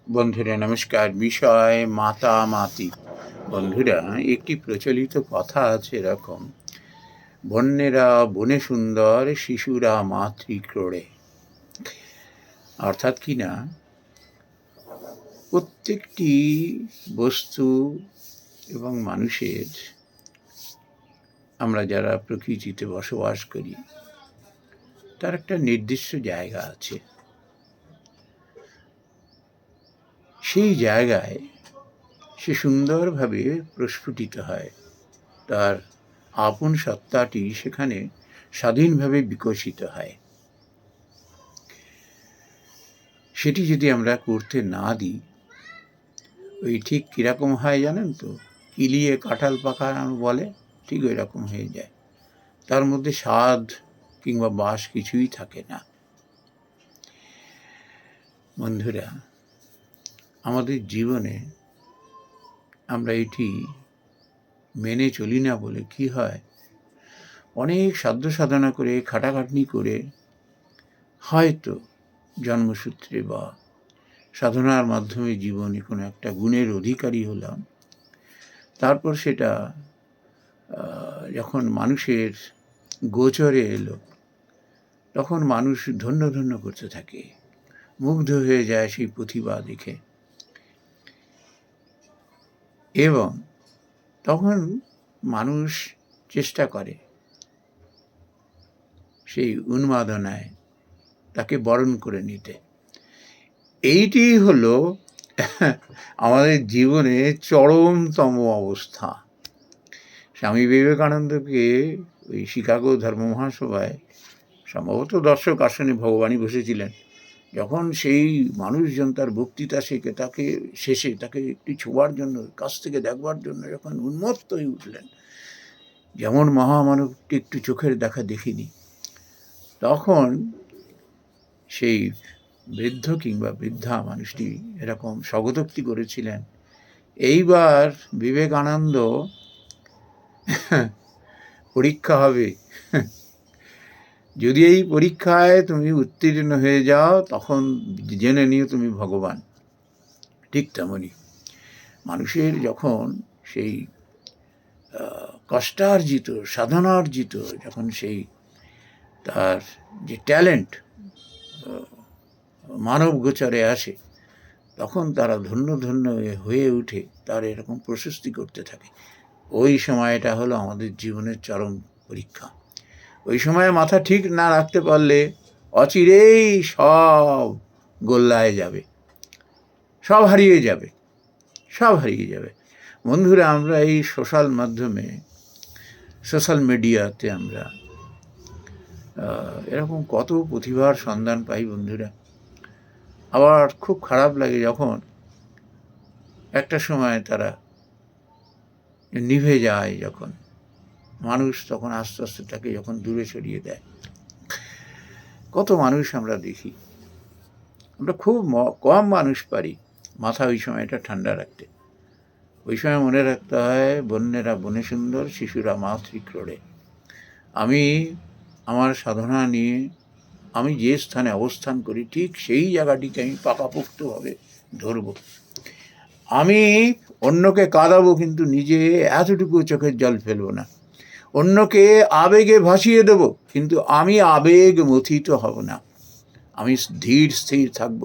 বন্ধুরা নমস্কার। বিষয় মাতামাতি। বন্ধুরা, একটি প্রচলিত কথা আছে এরকম: বন্যেরা বনে সুন্দর, শিশুরা মাতৃক্রোড়ে। অর্থাৎ কি না, প্রত্যেকটি বস্তু এবং মানুষের, আমরা যারা প্রকৃতিতে বসবাস করি, তার একটা নির্দিষ্ট জায়গা আছে। সেই জায়গায় সে সুন্দরভাবে প্রস্ফুটিত হয়, তার আপন সত্তাটি সেখানে স্বাধীনভাবে বিকশিত হয়। সেটি যদি আমরা করতে না দিই, ওই ঠিক কীরকম হয় জানেন তো, কিলিয়ে কাঁঠাল পাকানো বলে, ঠিক ওই রকম হয়ে যায়। তার মধ্যে স্বাদ কিংবা বাস কিছুই থাকে না। বন্ধুরা, আমাদের জীবনে আমরা এটি মেনে চলি না বলে কি হয়, অনেক সাধ্য সাধনা করে, খাটাখাটনি করে হয়তো জন্মসূত্রে বা সাধনার মাধ্যমে জীবনে কোনো একটা গুণের অধিকারী হলাম। তারপর সেটা যখন মানুষের গোচরে এলো, তখন মানুষ ধন্য ধন্য করতে থাকে, মুগ্ধ হয়ে যায় সেই প্রতিভা দেখে। এবং তখন মানুষ চেষ্টা করে সেই উন্মাদনায় তাকে বরণ করে নিতে। এইটি হলো আমাদের জীবনে চরমতম অবস্থা। স্বামী বিবেকানন্দকে ওই শিকাগো ধর্ম মহাসভায় সম্ভবত দর্শক আসনে ভগবানই বসেছিলেন, যখন সেই মানুষজন তার বক্তৃতা শেষে তাকে একটু ছোঁয়ার জন্য, কাছ থেকে দেখবার জন্য যখন উন্মত্ত হয়ে উঠলেন, যেমন মহামানবটি একটু চোখের দেখা দেখিনি, তখন সেই বৃদ্ধ কিংবা বৃদ্ধা মানুষটি এরকম স্বগতোক্তি করেছিলেন, এইবার বিবেকানন্দ পরীক্ষা হবে, যদি এই পরীক্ষায় তুমি উত্তীর্ণ হয়ে যাও, তখন জেনে নিও তুমি ভগবান। ঠিক তেমনই মানুষের যখন সেই কষ্টার্জিত, সাধনার্জিত, যখন সেই তার যে ট্যালেন্ট মানব গোচরে আসে, তখন তারা ধন্য ধন্য হয়ে উঠে তার এরকম প্রশস্তি করতে থাকে। ওই সময়টা হলো আমাদের জীবনের চরম পরীক্ষা। ওই সময় মাথা ঠিক না রাখতে পারলে অচিরেই সব গোল্লায় যাবে, সব হারিয়ে যাবে, সব হারিয়ে যাবে। বন্ধুরা, আমরা এই সোশ্যাল মিডিয়াতে আমরা এরকম কত প্রতিভার সন্ধান পাই বন্ধুরা। আবার খুব খারাপ লাগে যখন একটা সময় তারা নিভে যায়, যখন মানুষ তখন আস্তে আস্তে তাকে যখন দূরে সরিয়ে দেয়। কত মানুষ আমরা দেখি, আমরা খুব কম মানুষ পারি মাথা ওই সময়টা ঠান্ডা রাখতে। ওই সময় মনে রাখতে হয়, বন্যেরা বনে সুন্দর, শিশুরা মাতৃক্রোড়ে। আমি আমার সাধনা নিয়ে আমি যে স্থানে অবস্থান করি, ঠিক সেই জায়গাটিকে আমি পাকাপোক্তভাবে ধরব। আমি অন্যকে কাঁদাবো, কিন্তু নিজে এতটুকু চোখের জল ফেলবো না। অন্যকে আবেগে ভাসিয়ে দেব, কিন্তু আমি আবেগ মথিত হব না। আমি ধীর স্থির থাকব।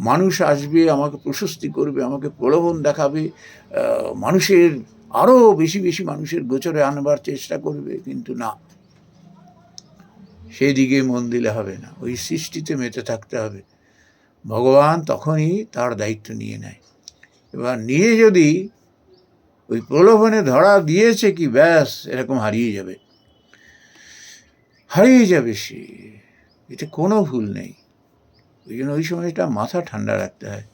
মানুষ আসবে, আমাকে প্রশস্তি করবে, আমাকে প্রলোভন দেখাবে, মানুষের আরও বেশি বেশি মানুষের গোচরে আনবার চেষ্টা করবে, কিন্তু না, সেদিকে মন দিলে হবে না। ওই সৃষ্টিতে মেতে থাকতে হবে। ভগবান তখনই তার দায়িত্ব নিয়ে নেয়। এবার নিয়ে যদি ওই প্রলোভনে ধরা দিয়েছে কি, ব্যাস এরকম হারিয়ে যাবে সে, এতে কোনো ভুল নেই। ওই জন্য ওই সময়টা মাথা ঠান্ডা রাখতে হয়।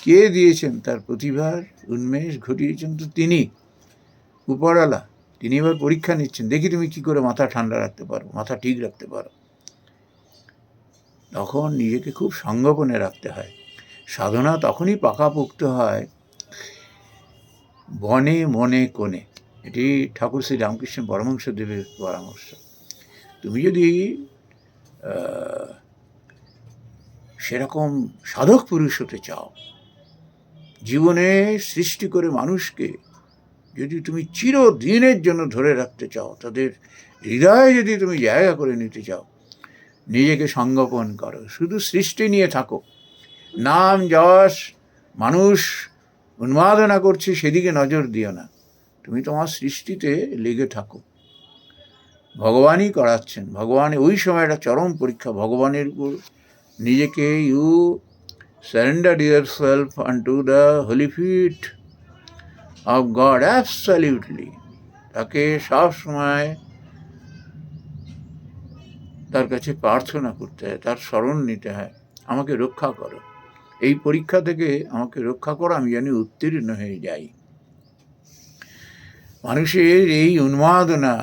কে দিয়েছেন? তার প্রতিভার উন্মেষ ঘটিয়েছেন তো তিনি, উপরওয়ালা। তিনি এবার পরীক্ষা নিচ্ছেন, দেখি তুমি কি করে মাথা ঠান্ডা রাখতে পারো, মাথা ঠিক রাখতে পারো। তখন নিজেকে খুব সংগোপনে রাখতে হয়। সাধনা তখনই পাকাপোক্ত হয় বনে মনে কোণে। এটি ঠাকুর শ্রী রামকৃষ্ণ পরমহংসদেবের পরামর্শ। তুমি যদি সেরকম সাধক পুরুষ হতে চাও, জীবনে সৃষ্টি করে মানুষকে যদি তুমি চিরদিনের জন্য ধরে রাখতে চাও, তাদের হৃদয়ে যদি তুমি জায়গা করে নিতে চাও, নিজেকে সংগোপন করো, শুধু সৃষ্টি নিয়ে থাকো, নাম যশ মানুষ উন্মাদনা করছে সেদিকে নজর দিও না, তুমি তোমার সৃষ্টিতে লেগে থাকো। ভগবানই করাচ্ছেন, ভগবান ওই সময় একটা চরম পরীক্ষা, ভগবানের উপর নিজেকে you surrender yourself unto the holy feet of God, absolutely। তাকে সব সময় তার কাছে প্রার্থনা করতে হয়, তার শরণ নিতে হয়, আমাকে রক্ষা করো, এই পরীক্ষা থেকে আমাকে রক্ষা করো, আমি যেন উত্তীর্ণ হয়ে যাই। মানুষের এই উন্মাদনা,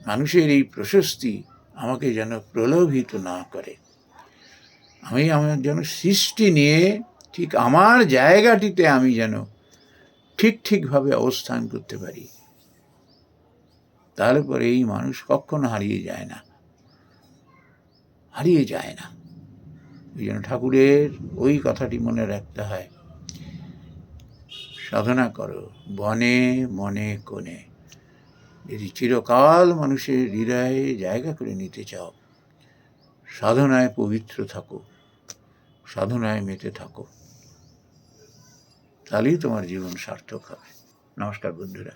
মানুষের এই প্রশস্তি আমাকে যেন প্রলোভিত না করে, আমি আমার যেন সৃষ্টি নিয়ে ঠিক আমার জায়গাটিতে আমি যেন ঠিকভাবে অবস্থান করতে পারি, তাহলে পরে এই মানুষ কখনো হারিয়ে যায় না। ওই জন্য ঠাকুরের ওই কথাটি মনে রাখতে হয়, সাধনা করো বনে মনে কোণে। যদি চিরকাল মানুষের হৃদয়ে জায়গা করে নিতে চাও, সাধনায় পবিত্র থাকো, সাধনায় মেতে থাকো, তাহলেই তোমার জীবন সার্থক হবে। নমস্কার বন্ধুরা।